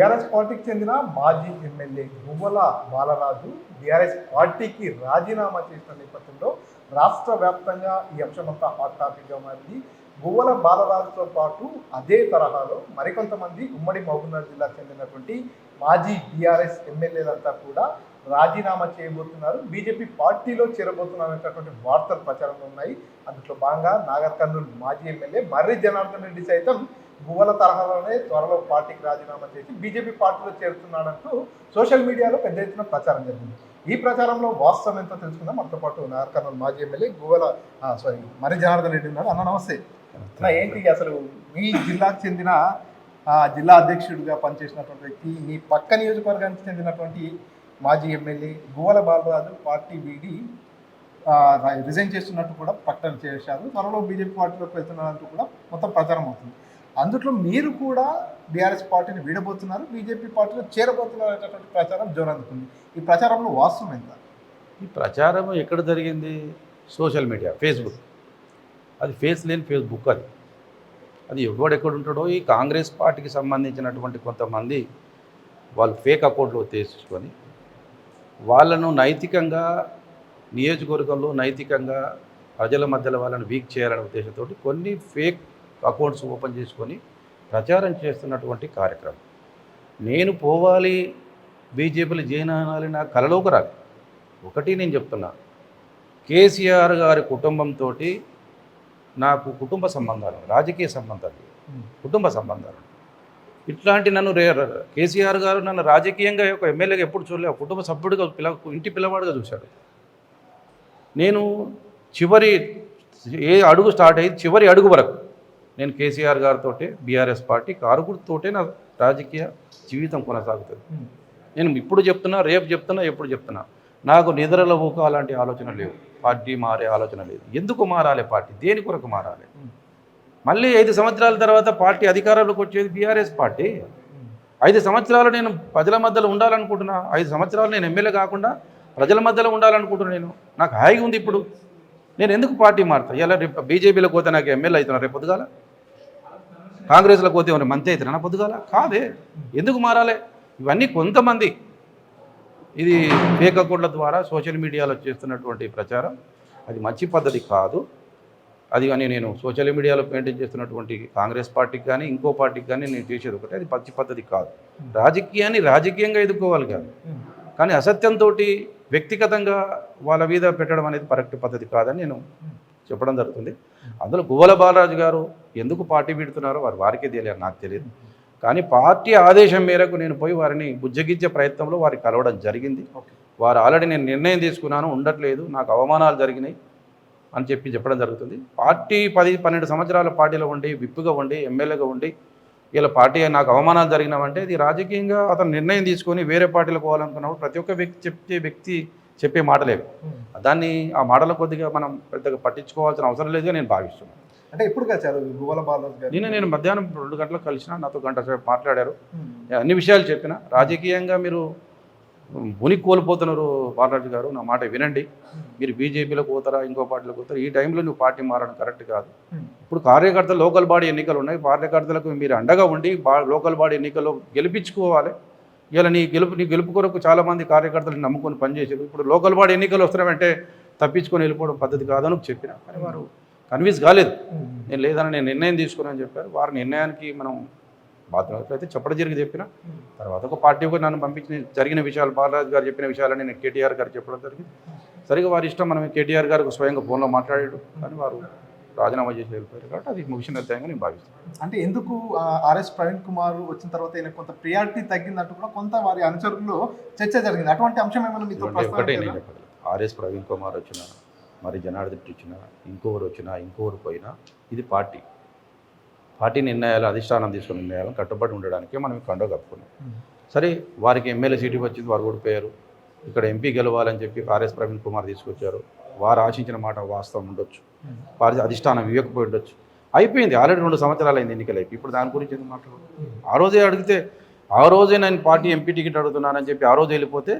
BRS పార్టీకి చెందిన మాజీ ఎమ్మెల్యే గువ్వల బాలరాజు బీఆర్ఎస్ పార్టీకి రాజీనామా చేసిన నేపథ్యంలో రాష్ట్ర వ్యాప్తంగా ఈ అంశమంతా హాట్ టాపిక్గా మారింది. గువ్వల బాలరాజుతో పాటు అదే తరహాలో మరికొంతమంది ఉమ్మడి మహబూబ్నగర్ జిల్లాకు చెందినటువంటి మాజీ బీఆర్ఎస్ ఎమ్మెల్యేలంతా కూడా రాజీనామా చేయబోతున్నారు, బీజేపీ పార్టీలో చేరబోతున్నారు అనేటటువంటి వార్తలు ప్రచారంలో ఉన్నాయి. అందులో భాగంగా నాగర్ కర్నూలు మాజీ ఎమ్మెల్యే మర్రి జనార్దన్ రెడ్డి సైతం గువ్వల తరహాలోనే త్వరలో పార్టీకి రాజీనామా చేసి బీజేపీ పార్టీలో చేరుతున్నాడంటూ సోషల్ మీడియాలో పెద్ద ఎత్తున ప్రచారం జరిగింది. ఈ ప్రచారంలో వాస్తవం ఎంతో తెలుసుకుందాం. మనతో పాటు నాగర్ కర్నూలు మాజీ ఎమ్మెల్యే మర్రి జనార్దన్ రెడ్డి ఉన్నారు. అన్న నమస్తే. ఏంటి అసలు మీ జిల్లాకు చెందిన జిల్లా అధ్యక్షుడిగా పనిచేసినటువంటి వ్యక్తి, మీ పక్క నియోజకవర్గానికి చెందినటువంటి మాజీ ఎమ్మెల్యే గువ్వల బాలరాజు పార్టీ వీడి రిజైన్ చేస్తున్నట్టు కూడా ప్రకటన చేశారు. త్వరలో బీజేపీ పార్టీలోకి వెళ్తున్నారంటూ కూడా మొత్తం ప్రచారం అవుతుంది. అందులో మీరు కూడా బీఆర్ఎస్ పార్టీని వీడబోతున్నారు, బీజేపీ పార్టీలో చేరబోతున్నారు అనేటటువంటి ప్రచారం జోరందుతుంది. ఈ ప్రచారంలో వాస్తవం ఎంత? ఈ ప్రచారం ఎక్కడ జరిగింది? Social media, Facebook. అది ఫేస్ లేని ఫేస్బుక్. అది ఎవడెక్కడ ఉంటాడో ఈ కాంగ్రెస్ పార్టీకి సంబంధించినటువంటి కొంతమంది వాళ్ళు ఫేక్ అకౌంట్లు తీసుకొని వాళ్ళను నైతికంగా నియోజకవర్గంలో నైతికంగా ప్రజల మధ్యలో వాళ్ళని వీక్ చేయాలనే ఉద్దేశంతో కొన్ని ఫేక్ అకౌంట్స్ ఓపెన్ చేసుకొని ప్రచారం చేస్తున్నటువంటి కార్యక్రమం. నేను పోవాలి, బీజేపీలో జాయిన్ అవ్వాలి, నా కలలోకి రాలి. ఒకటి నేను చెప్తున్నా, కేసీఆర్ గారి కుటుంబంతో నాకు కుటుంబ సంబంధాలు, రాజకీయ సంబంధాలు, కుటుంబ సంబంధాలు. ఇట్లాంటి నన్ను కేసీఆర్ గారు నన్ను రాజకీయంగా ఒక ఎమ్మెల్యేగా ఎప్పుడు చూడలేదు, కుటుంబ సభ్యుడిగా ఇంటి పిల్లవాడిగా చూశాడు. నేను చివరి అడుగు స్టార్ట్ అయ్యి చివరి అడుగు వరకు నేను కేసీఆర్ గారితో బీఆర్ఎస్ పార్టీ కారుగుడితోటే నా రాజకీయ జీవితం కొనసాగుతుంది. నేను ఇప్పుడు చెప్తున్నా, రేపు చెప్తున్నా, ఎప్పుడు చెప్తున్నా, నాకు నిద్రలో ఊక అలాంటి ఆలోచన లేవు, పార్టీ మారే ఆలోచన లేదు. ఎందుకు మారాలి పార్టీ? దేని కొరకు మారాలి? మళ్ళీ 5 సంవత్సరాల తర్వాత పార్టీ అధికారంలోకి వచ్చేది బీఆర్ఎస్ పార్టీ. 5 సంవత్సరాలు నేను ప్రజల మధ్యలో ఉండాలనుకుంటున్నా. 5 సంవత్సరాలు నేను ఎమ్మెల్యే కాకుండా ప్రజల మధ్యలో ఉండాలనుకుంటున్నా. నాకు హాయిగా ఉంది ఇప్పుడు. నేను ఎందుకు పార్టీ మారుతా? ఇలా రేపు బీజేపీలోకి పోతే నాకు ఎమ్మెల్యే అవుతున్నా రేపు పొద్దుగాల, కాంగ్రెస్లోకి పోతే ఏమైనా మంత్రి అవుతున్నా పొద్దుగాల? కాదే. ఎందుకు మారాలి? ఇవన్నీ కొంతమంది ఇది ఫేక్ అకౌంట్ల ద్వారా సోషల్ మీడియాలో చేస్తున్నటువంటి ప్రచారం. అది మంచి పద్ధతి కాదు. అది కానీ నేను సోషల్ మీడియాలో మెయింటైన్ చేస్తున్నటువంటి కాంగ్రెస్ పార్టీకి కానీ ఇంకో పార్టీకి కానీ నేను చేసేది ఒకటి, అది మంచి పద్ధతి కాదు. రాజకీయాన్ని రాజకీయంగా ఎదుర్కోవాలి కాదు, కానీ అసత్యంతో వ్యక్తిగతంగా వాళ్ళ మీద పెట్టడం అనేది కరెక్ట్ పద్ధతి కాదని నేను చెప్పడం జరుగుతుంది. అందులో గువ్వల బాలరాజు గారు ఎందుకు పార్టీ పెడుతున్నారో వారికే తెలియదు, నాకు తెలియదు. కానీ పార్టీ ఆదేశం మేరకు నేను పోయి వారిని బుజ్జగించే ప్రయత్నంలో వారికి కలవడం జరిగింది. వారు ఆల్రెడీ నేను నిర్ణయం తీసుకున్నాను, ఉండట్లేదు, నాకు అవమానాలు జరిగినాయి అని చెప్పడం జరుగుతుంది. పార్టీ 10-12 సంవత్సరాల పార్టీలో ఉండి, విప్పుగా ఉండి, ఎమ్మెల్యేగా ఉండి ఇలా పార్టీ నాకు అవమానాలు జరిగినామంటే ఇది రాజకీయంగా అతను నిర్ణయం తీసుకొని వేరే పార్టీలో పోవాలనుకున్నప్పుడు ప్రతి ఒక్క వ్యక్తి చెప్పే మాటలేవి. దాన్ని ఆ మాటల కొద్దిగా మనం పెద్దగా పట్టించుకోవాల్సిన అవసరం లేదుగా నేను భావిస్తున్నాను. అంటే ఎప్పుడు కలిసారు గువ్వల బాలరాజు గారు? నేను మధ్యాహ్నం 2 గంటలకు కలిసిన, నాతో గంట సేపు మాట్లాడారు, అన్ని విషయాలు చెప్పిన. రాజకీయంగా మీరు ఉనికి కోల్పోతున్నారు బాలరాజు గారు, నా మాట వినండి. మీరు బీజేపీలోకి పోతారా, ఇంకో పార్టీలోకి పోతారా, ఈ టైంలో నువ్వు పార్టీ మారడం కరెక్ట్ కాదు. ఇప్పుడు కార్యకర్తలు లోకల్ బాడీ ఎన్నికలు ఉన్నాయి, కార్యకర్తలకు మీరు అండగా ఉండి లోకల్ బాడీ ఎన్నికల్లో గెలిపించుకోవాలి. ఇలా నీ గెలుపు కొరకు చాలామంది కార్యకర్తలు నమ్ముకొని పనిచేసారు. ఇప్పుడు లోకల్ బాడీ ఎన్నికలు వస్తున్నామంటే తప్పించుకొని వెళ్ళిపోవడం పద్ధతి కాదని చెప్పిన, కానీ వారు కన్విన్స్ కాలేదు. నేను లేదని నేను నిర్ణయం తీసుకున్నాను చెప్పారు. వారి నిర్ణయానికి మనం బాధ్యత చెప్పడం చెప్పిన తర్వాత ఒక పార్టీ నన్ను పంపించిన జరిగిన విషయాలు, బాలరాజు గారు చెప్పిన విషయాలని నేను కేటీఆర్ గారు చెప్పడం జరిగింది. సరిగా వారి ఇష్టం, మనం కేటీఆర్ గారికి స్వయంగా ఫోన్లో మాట్లాడాడు, కానీ వారు రాజీనామా చేసి వెళ్ళిపోయారు. కాబట్టి అది ముగిసిన అధ్యాయంగా నేను భావిస్తాను. అంటే ఎందుకు ఆర్ఎస్ ప్రవీణ్ కుమార్ వచ్చిన తర్వాత ఈయన కొంత ప్రియారిటీ తగ్గిందంటూ కూడా కొంత వారి అనుచరుల్లో చర్చ జరిగింది. అటువంటి అంశం ఏమైనా మీతో? ఒకటే నేను చెప్పగలను, ఆర్ఎస్ ప్రవీణ్ కుమార్ వచ్చినా, మరి జనార్దన్ రెడ్డి వచ్చినా, ఇంకొకరు వచ్చినా, ఇంకొకరు పోయినా, ఇది పార్టీ నిర్ణయాలు, అధిష్టానం తీసుకున్న నిర్ణయాలను కట్టుబడి ఉండడానికే మనం కండో కప్పుకున్నాం. సరే, వారికి ఎమ్మెల్యే సీటు వచ్చింది, వారు ఓడిపోయారు. ఇక్కడ ఎంపీ గెలవాలని చెప్పి ఆర్ఎస్ ప్రవీణ్ కుమార్ తీసుకొచ్చారు. వారు ఆశించిన మాట వాస్తవం ఉండొచ్చు, వారి అధిష్టానం ఇవ్వకపోయి ఉండొచ్చు. అయిపోయింది, ఆల్రెడీ 2 సంవత్సరాలు అయింది ఎన్నికలు అయిపోయి. ఇప్పుడు దాని గురించి ఎందుకు మాట్లాడు? ఆ రోజే అడిగితే, ఆ రోజే నేను పార్టీ ఎంపీ టికెట్ అడుగుతున్నానని చెప్పి ఆ రోజు వెళ్ళిపోతే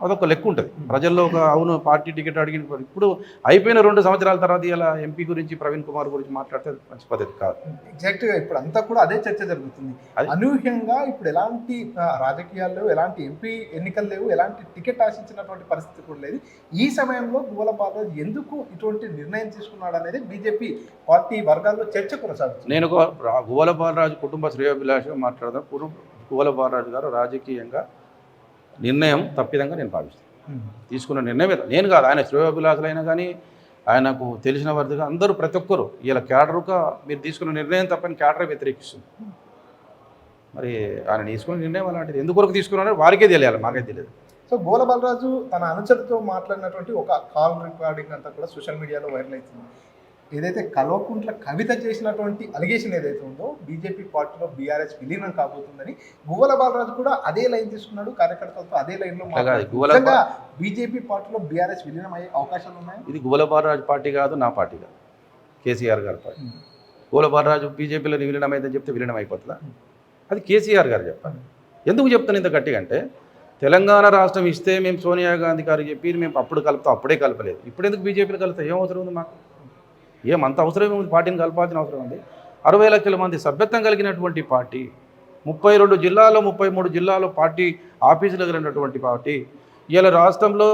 అదొక లెక్క ఉంటుంది ప్రజల్లో ఒక అవును పార్టీ టికెట్ అడిగిన ఇప్పుడు అయిపోయిన 2 సంవత్సరాల తర్వాత ఇలా ఎంపీ గురించి ప్రవీణ్ కుమార్ గురించి మాట్లాడితే మంచి పద్ధతి కాదు. ఎగ్జాక్ట్గా ఇప్పుడు అంతా కూడా అదే చర్చ జరుగుతుంది. అనూహ్యంగా ఇప్పుడు ఎలాంటి రాజకీయాలు లేవు, ఎలాంటి ఎంపీ ఎన్నికలు లేవు, ఎలాంటి టికెట్ ఆశించినటువంటి పరిస్థితి కూడా లేదు. ఈ సమయంలో గువ్వల బాలరాజు ఎందుకు ఇటువంటి నిర్ణయం తీసుకున్నాడు అనేది బీజేపీ పార్టీ వర్గాల్లో చర్చ కొనసాగుతుంది. నేను గువ్వల బాలరాజు కుటుంబ శ్రేయోభిలాషగా మాట్లాడదాం. గువ్వల బాలరాజు గారు రాజకీయంగా నిర్ణయం తప్పిదంగా నేను భావిస్తాను. తీసుకున్న నిర్ణయం నేను కాదు, ఆయన శ్రేయోభిలాషులైనా కానీ ఆయనకు తెలిసిన వర్దిగా అందరూ ప్రతి ఒక్కరు ఇలా క్యాడరుగా మీరు తీసుకున్న నిర్ణయం తప్పని క్యాడరే వ్యతిరేకిస్తుంది. మరి ఆయన తీసుకున్న నిర్ణయం అలాంటిది ఎందుకొరకు తీసుకున్నారో వారికే తెలియాలి, మాకే తెలియదు. సో గువ్వల బాలరాజు తన అనుచరుతో మాట్లాడినటువంటి ఒక కాల్ రికార్డింగ్ అంతా కూడా సోషల్ మీడియాలో వైరల్ అవుతుంది. ఏదైతే కల్వకుంట్ల కవిత చేసినటువంటి అలిగేషన్ ఏదైతే ఉందో బీజేపీ పార్టీలో బీఆర్ఎస్ విలీనం కాబోతుందని గువ్వల బాలరాజు కూడా అదే లైన్ తీసుకున్నాడు. కార్యకర్తలతో అదే లైన్లో బీజేపీ పార్టీలో బీఆర్ఎస్ విలీనం అయ్యే అవకాశాలు ఉన్నాయి. ఇది గువ్వల బాలరాజు పార్టీ కాదు, నా పార్టీ కాదు, కేసీఆర్ గారి పార్టీ. గువ్వల బాలరాజు బీజేపీలో విలీనం అయిందని చెప్తే విలీనం అయిపోతుందా? అది కేసీఆర్ గారు చెప్పాలి. ఎందుకు చెప్తాను ఇంత గట్టిగా అంటే తెలంగాణ రాష్ట్రం ఇస్తే మేము సోనియా గాంధీ గారికి చెప్పి మేము అప్పుడు కలుపుతాం, అప్పుడే కలపలేదు. ఇప్పుడు ఎందుకు బీజేపీలో కలుపుతాం? ఏం అవసరం ఉంది మాకు? ఏమంత అవసరం ఉంది? పార్టీని కలపాల్సిన అవసరం ఉంది. 60 లక్షల మంది సభ్యత్వం కలిగినటువంటి పార్టీ, 32 జిల్లాల్లో 33 జిల్లాల్లో పార్టీ ఆఫీసులు కలిగినటువంటి పార్టీ, ఇలా రాష్ట్రంలో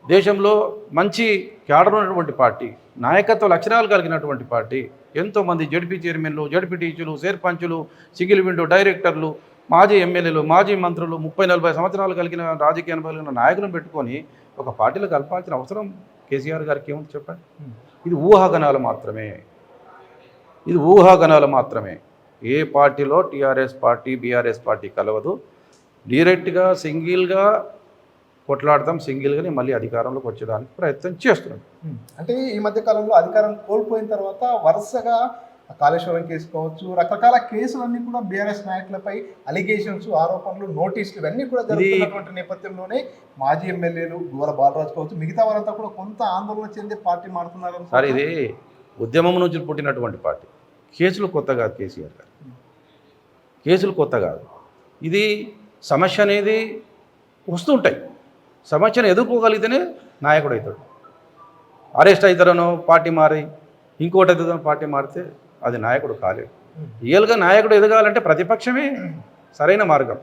దేశంలో మంచి క్యాడర్ ఉన్నటువంటి పార్టీ, నాయకత్వ లక్షణాలు కలిగినటువంటి పార్టీ, ఎంతోమంది జడ్పీ చైర్మన్లు, జడ్పీ టీచర్లు, సర్పంచులు, సింగిల్ విండో డైరెక్టర్లు, మాజీ ఎమ్మెల్యేలు, మాజీ మంత్రులు, 30-40 సంవత్సరాలు కలిగిన రాజకీయ అనుభవం కలిగిన నాయకులను పెట్టుకొని ఒక పార్టీలో కలపాల్సిన అవసరం కేసీఆర్ గారికి ఏముంది చెప్పండి? ఇది ఊహాగణాలు మాత్రమే, ఇది ఊహాగణాలు మాత్రమే. ఏ పార్టీలో టీఆర్ఎస్ పార్టీ బీఆర్ఎస్ పార్టీ కలవదు. డైరెక్ట్గా సింగిల్గా కొట్లాడతాం, సింగిల్గానే మళ్ళీ అధికారంలోకి వచ్చేదానికి ప్రయత్నం చేస్తున్నాం. అంటే ఈ మధ్య కాలంలో అధికారం కోల్పోయిన తర్వాత వరుసగా కాళేశ్వరం కేసు కావచ్చు, రకరకాల కేసులన్నీ కూడా బీఆర్ఎస్ నాయకులపై అలిగేషన్స్, ఆరోపణలు, నోటీసులు ఇవన్నీ కూడా జరుగుతున్నటువంటి నేపథ్యంలోనే మాజీ ఎమ్మెల్యేలు గువ్వల బాలరాజు కావచ్చు, మిగతా వారంతా కూడా కొంత ఆందోళన చెంది పార్టీ మారుతున్నారు. సార్ ఇది ఉద్యమం నుంచి పుట్టినటువంటి పార్టీ. కేసులు కొత్త కాదు కేసీఆర్ గారు, కేసులు కొత్త కాదు. ఇది సమస్య అనేది వస్తుంటాయి. సమస్యను ఎదుర్కోగలిగితేనే నాయకుడు అవుతాడు. అరెస్ట్ అవుతారనో పార్టీ మారి ఇంకోటి అవుతుందో పార్టీ మారితే అది నాయకుడు కాలేడు. రియల్గా నాయకుడు ఎదగాలంటే ప్రతిపక్షమే సరైన మార్గం.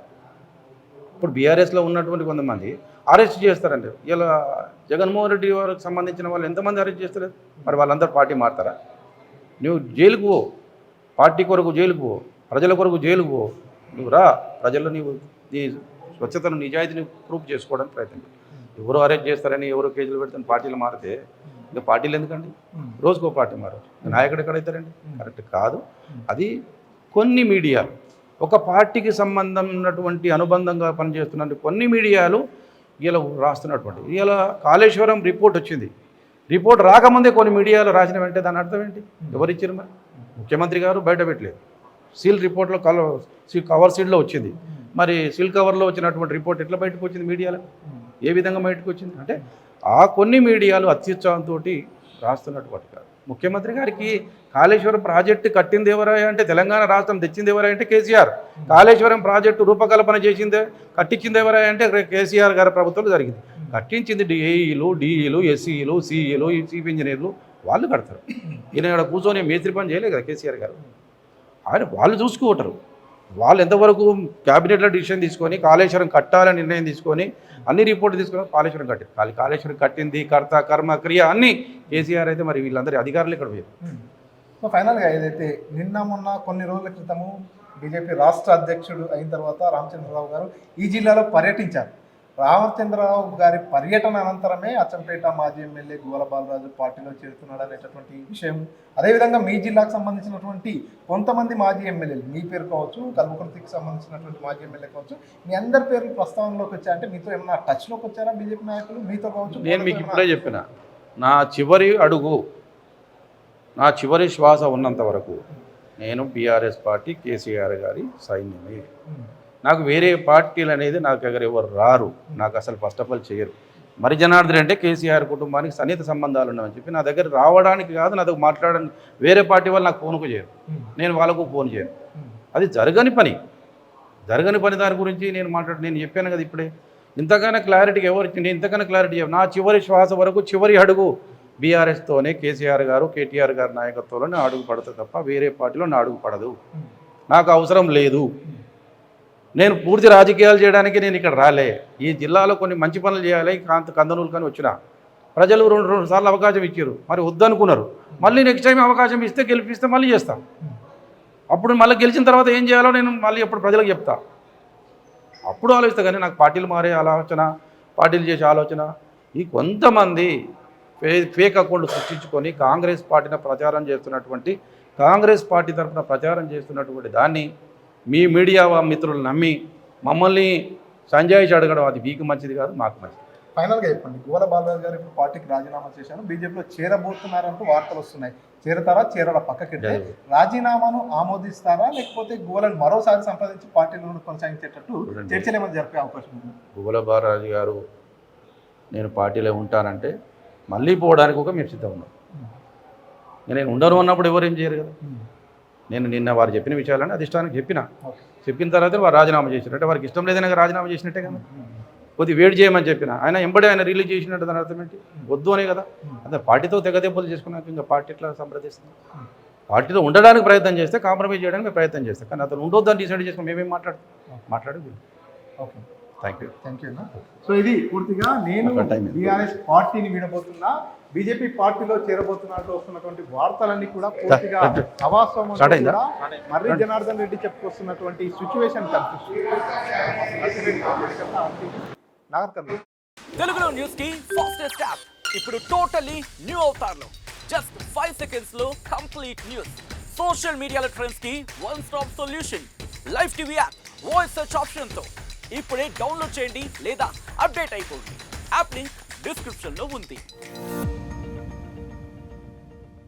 ఇప్పుడు బీఆర్ఎస్లో ఉన్నటువంటి కొంతమంది అరెస్ట్ చేస్తారంటే ఇలా జగన్మోహన్ రెడ్డి వారికి సంబంధించిన వాళ్ళు ఎంతమంది అరెస్ట్ చేస్తారు? మరి వాళ్ళందరూ పార్టీ మారుతారా? నువ్వు జైలుకు పో, పార్టీ కొరకు జైలుకు పో, ప్రజల కొరకు జైలుకు పో, నువ్వు రా, ప్రజల్లో నీవు నీ స్వచ్ఛతను నిజాయితీని ప్రూఫ్ చేసుకోవడానికి ప్రయత్నం. ఎవరు అరెస్ట్ చేస్తారని ఎవరు కేసులు పెడతారని పార్టీలు మారితే ఇంకా పార్టీలు ఎందుకండి? రోజుకో పార్టీ మారచ్చు. నాయకుడు ఎక్కడైతారండి? కరెక్ట్ కాదు. అది కొన్ని మీడియాలు ఒక పార్టీకి సంబంధం ఉన్నటువంటి అనుబంధంగా పనిచేస్తున్న కొన్ని మీడియాలు ఇలా రాస్తున్నటువంటి ఇలా కాళేశ్వరం రిపోర్ట్ వచ్చింది. రిపోర్ట్ రాకముందే కొన్ని మీడియాలు రాసిన వెంటనే దాని అర్థం ఏంటి? ఎవరు ఇచ్చారు? మరి ముఖ్యమంత్రి గారు బయట పెట్టలేదు. సీల్ రిపోర్ట్లో కవర్ సీల్లో వచ్చింది. మరి సీల్ కవర్లో వచ్చినటువంటి రిపోర్ట్ ఎట్లా బయటకు వచ్చింది? మీడియాలో ఏ విధంగా బయటకు వచ్చింది? అంటే ఆ కొన్ని మీడియాలు అత్యుత్సాహంతో రాస్తున్నటువంటి కాదు. ముఖ్యమంత్రి గారికి కాళేశ్వరం ప్రాజెక్టు కట్టింది ఎవరా అంటే తెలంగాణ రాష్ట్రం తెచ్చింది ఎవరా అంటే కేసీఆర్. కాళేశ్వరం ప్రాజెక్టు రూపకల్పన చేసిందే కట్టించింది ఎవరా అంటే కేసీఆర్ గారి ప్రభుత్వంలో జరిగింది. కట్టించింది డిఈలు, ఎస్సీలు, సిఈలు, చీఫ్ ఇంజనీర్లు వాళ్ళు కడతారు. ఈయన ఇక్కడ కూర్చొని మేస్త్రి పని చేయలేదు కదా కేసీఆర్ గారు. ఆయన వాళ్ళు చూసుకుంటారు. వాళ్ళు ఎంతవరకు క్యాబినెట్లో డిసిషన్ తీసుకొని కాళేశ్వరం కట్టాలని నిర్ణయం తీసుకొని అన్ని రిపోర్ట్లు తీసుకొని కాళేశ్వరం కట్టారు. కాళేశ్వరం కట్టింది కర్త కర్మ క్రియ అన్నీ కేసీఆర్ అయితే మరి వీళ్ళందరి అధికారులు ఇక్కడ పోయారు. సో ఫైనల్గా ఏదైతే నిన్న మొన్న కొన్ని రోజుల క్రితము బీజేపీ రాష్ట్ర అధ్యక్షుడు అయిన తర్వాత రామచంద్రరావు గారు ఈ జిల్లాలో పర్యటించారు. రామచంద్రరావు గారి పర్యటన అనంతరమే అచ్చంపేట మాజీ ఎమ్మెల్యే గువ్వల బాలరాజు పార్టీలో చేరుతున్నాడు అనేటటువంటి విషయం. అదేవిధంగా మీ జిల్లాకు సంబంధించినటువంటి కొంతమంది మాజీ ఎమ్మెల్యేలు, మీ పేరు కావచ్చు, కల్వకుర్తికి సంబంధించినటువంటి మాజీ ఎమ్మెల్యే కావచ్చు, మీ అందరి పేర్లు ప్రస్తావనలోకి వచ్చా అంటే మీతో ఏమన్నా టచ్లోకి వచ్చారా బీజేపీ నాయకులు? మీతో కావచ్చు. నేను మీకు ఇప్పుడే చెప్పిన, నా చివరి అడుగు, నా చివరి శ్వాస ఉన్నంత వరకు నేను బీఆర్ఎస్ పార్టీ కేసీఆర్ గారి సైన్యమే. నాకు వేరే పార్టీలు అనేది నాకు దగ్గర ఎవరు రారు. నాకు అసలు ఫస్ట్ ఆఫ్ ఆల్ చేయరు. మరి జనార్దన్ అంటే కేసీఆర్ కుటుంబానికి సన్నిహిత సంబంధాలు ఉన్నామని చెప్పి నా దగ్గర రావడానికి కాదు, నా దగ్గర మాట్లాడడానికి వేరే పార్టీ వాళ్ళు నాకు ఫోన్కు చేయరు, నేను వాళ్ళకు ఫోన్ చేయను. అది జరగని పని. దాని గురించి నేను చెప్పాను కదా ఇప్పుడే. ఇంతకన్నా క్లారిటీకి ఎవరు ఇచ్చింది? ఇంతకన్నా క్లారిటీ నా చివరి శ్వాస వరకు చివరి అడుగు బీఆర్ఎస్తోనే కేసీఆర్ గారు కేటీఆర్ గారి నాయకత్వంలో నా అడుగు పడుతుంది తప్ప వేరే పార్టీలో నా అడుగు పడదు. నాకు అవసరం లేదు. నేను పూర్తి రాజకీయాలు చేయడానికి నేను ఇక్కడ రాలే. ఈ జిల్లాలో కొన్ని మంచి పనులు చేయాలి కందనూలు కానీ వచ్చిన ప్రజలు రెండు సార్లు అవకాశం ఇచ్చారు, మరి వద్దనుకున్నారు. మళ్ళీ నెక్స్ట్ టైం అవకాశం ఇస్తే గెలిపిస్తే మళ్ళీ చేస్తాను. అప్పుడు మళ్ళీ గెలిచిన తర్వాత ఏం చేయాలో నేను మళ్ళీ ఎప్పుడు ప్రజలకు చెప్తా, అప్పుడు ఆలోచిస్తా. కానీ నాకు పార్టీలు మారే ఆలోచన, పార్టీలు చేసే ఆలోచన, ఈ కొంతమంది ఫేక్ అకౌంట్లు సృష్టించుకొని కాంగ్రెస్ పార్టీని ప్రచారం చేస్తున్నటువంటి, కాంగ్రెస్ పార్టీ తరఫున ప్రచారం చేస్తున్నటువంటి దాన్ని మీ మీడియా మిత్రులు నమ్మి మమ్మల్ని సంజాయిషి అడగడం అది మీకు మంచిది కాదు, మాకు మంచిది. ఫైనల్గా చెప్పండి, గువ్వల బాలరాజు గారు ఇప్పుడు పార్టీకి రాజీనామా చేశారు, బీజేపీలో చేరబోతున్నారంటూ వార్తలు వస్తున్నాయి. చేరతారా, చేరాల పక్కకెళ్తే రాజీనామాను ఆమోదిస్తారా, లేకపోతే గువ్వలను మరోసారి సంప్రదించి పార్టీలను కొనసాగించేటట్టు చర్చలు ఏమైనా జరిపే అవకాశం ఉంది? గువ్వల బాలరాజు గారు నేను పార్టీలో ఉంటానంటే మళ్ళీ పోవడానికి ఒక మీరు సిద్ధం ఉన్నాం. నేను ఉండను అన్నప్పుడు ఎవరేం చేయరు కదా. నేను నిన్న వారు చెప్పిన విషయాలని అధిష్టానికి చెప్పిన తర్వాత వారు రాజీనామా చేసినట్టు, అంటే వారికి ఇష్టం లేదని రాజీనామా చేసినట్టే కదా. కొద్ది వెయిట్ చేయమని చెప్పిన ఆయన ఎంబడే ఆయన రిలీజ్ చేసినట్టు దాని అర్థం ఏంటి? వద్దు అనే కదా. అంటే పార్టీతో తెగదెబ్బలు చేసుకున్నాక ఇంకా పార్టీ ఎట్లా సంప్రదిస్తుంది? పార్టీలో ఉండడానికి ప్రయత్నం చేస్తే, కాంప్రమైజ్ చేయడానికి మేము ప్రయత్నం చేస్తాం. కానీ అతను ఉండొద్దని డిసైడ్ చేసుకుని మేమేం మాట్లాడేది. ఓకే, థ్యాంక్ యూ అన్న. సో ఇది పూర్తిగా నేను బీఆర్ఎస్ పార్టీని విడబోతున్నా, బీజేపీ పార్టీలో చేరబోతున్నట్టు వస్తున్నటువంటి వార్తలన్నీ కూడా పూర్తిగా అవాస్తవం. మర్రి జనార్దన్ రెడ్డి చెప్పుకొస్తున్నటువంటి సిచ్యువేషన్ కనిపిస్తుంది. తెలుగులో న్యూస్ కి ఫాస్టెస్ట్ యాప్ ఇప్పుడు టోటలీ న్యూ అవతార్లో జస్ట్ 5 seconds లో కంప్లీట్ న్యూస్, సోషల్ మీడియాలో ట్రెండ్స్ కి one stop solution, live TV app, voice search option తో ఇప్పుడే డౌన్లోడ్ చేయండి లేదా అప్డేట్ అయిపోండి. యాప్ లింక్ డిస్క్రిప్షన్ లో ఉంది.